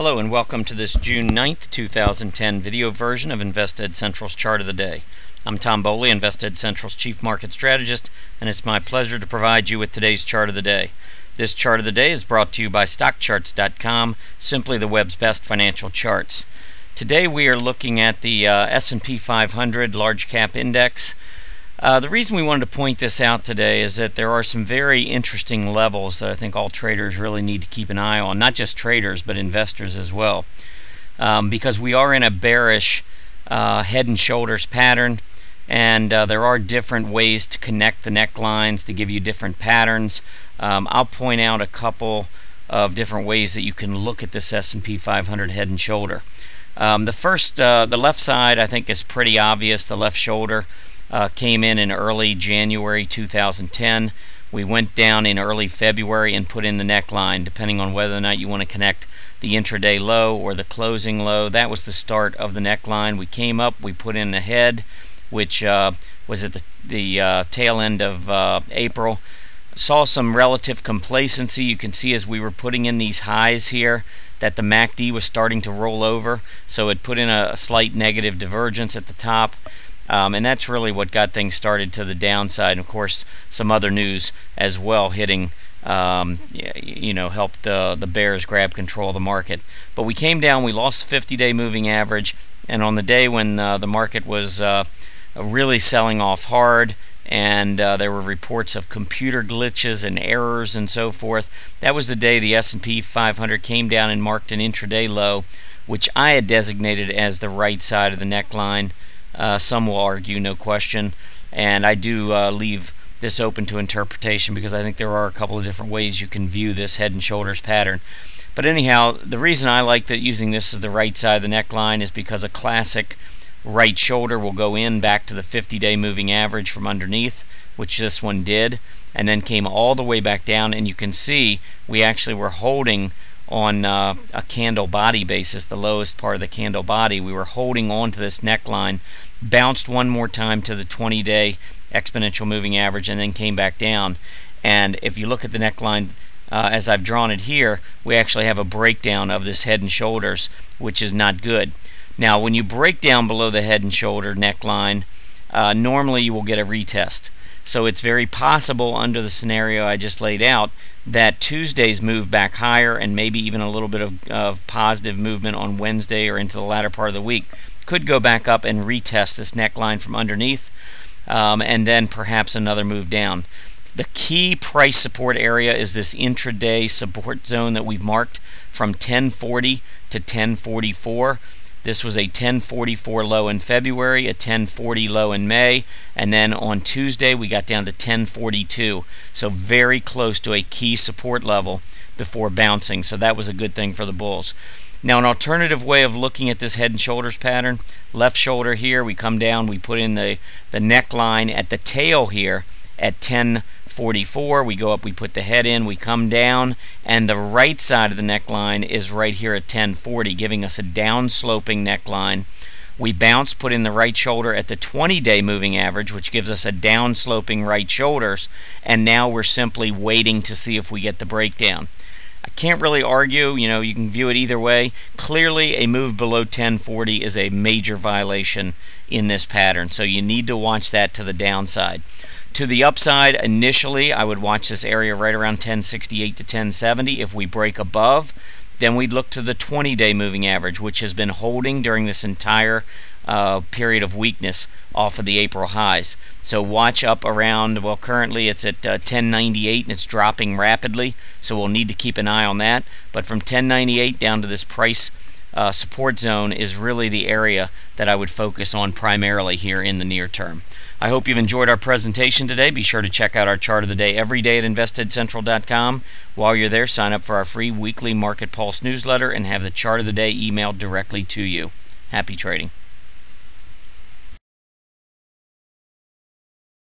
Hello and welcome to this June 9th, 2010 video version of InvestEd Central's Chart of the Day. I'm Tom Boley, InvestEd Central's Chief Market Strategist, and it's my pleasure to provide you with today's Chart of the Day. This Chart of the Day is brought to you by StockCharts.com, simply the web's best financial charts. Today we are looking at the S&P 500 Large Cap Index. The reason we wanted to point this out today is that there are some very interesting levels that I think all traders really need to keep an eye on, not just traders but investors as well, because we are in a bearish head and shoulders pattern, and there are different ways to connect the necklines to give you different patterns. I'll point out a couple of different ways that you can look at this S&P 500 head and shoulder. The left side I think is pretty obvious. The left shoulder came in early January 2010. We went down in early February and put in the neckline, depending on whether or not you want to connect the intraday low or the closing low. That was the start of the neckline. We came up, we put in the head, which was at the tail end of April. Saw some relative complacency. You can see as we were putting in these highs here that the MACD was starting to roll over, so it put in a slight negative divergence at the top. And that's really what got things started to the downside. And of course, some other news as well hitting, helped the bears grab control of the market. But we came down, we lost the 50-day moving average, and on the day when the market was really selling off hard, and there were reports of computer glitches and errors and so forth, that was the day the S&P 500 came down and marked an intraday low, which I had designated as the right side of the neckline. Some will argue, no question, and I do leave this open to interpretation because I think there are a couple of different ways you can view this head and shoulders pattern. But anyhow, the reason I like that using this as the right side of the neckline is because a classic right shoulder will go in back to the 50-day moving average from underneath, which this one did, and then came all the way back down, and you can see we actually were holding on a candle body basis, the lowest part of the candle body. We were holding on to this neckline, bounced one more time to the 20-day exponential moving average, and then came back down. And if you look at the neckline as I've drawn it here, we actually have a breakdown of this head and shoulders, which is not good. Now when you break down below the head and shoulder neckline, normally you will get a retest. So it's very possible under the scenario I just laid out that Tuesday's move back higher and maybe even a little bit of positive movement on Wednesday or into the latter part of the week could go back up and retest this neckline from underneath, and then perhaps another move down. The key price support area is this intraday support zone that we've marked from 1040 to 1044. This was a 1044 low in February, a 1040 low in May, and then on Tuesday we got down to 1042. So very close to a key support level before bouncing. So that was a good thing for the bulls. Now an alternative way of looking at this head and shoulders pattern, left shoulder here, we come down, we put in the neckline at the tail here at 1044. We go up, we put the head in, we come down, and the right side of the neckline is right here at 1040, giving us a down-sloping neckline. We bounce, put in the right shoulder at the 20-day moving average, which gives us a down-sloping right shoulders, and now we're simply waiting to see if we get the breakdown. I can't really argue, you can view it either way. Clearly a move below 1040 is a major violation in this pattern, so you need to watch that to the downside. To the upside, initially I would watch this area right around 1068 to 1070. If we break above, then we'd look to the 20-day moving average, which has been holding during this entire period of weakness off of the April highs. So watch up around, well, currently it's at 1098 and it's dropping rapidly, so we'll need to keep an eye on that. But from 1098 down to this price support zone is really the area that I would focus on primarily here in the near term. I hope you've enjoyed our presentation today. Be sure to check out our chart of the day every day at investedcentral.com. While you're there, sign up for our free weekly Market Pulse newsletter and have the chart of the day emailed directly to you. Happy trading.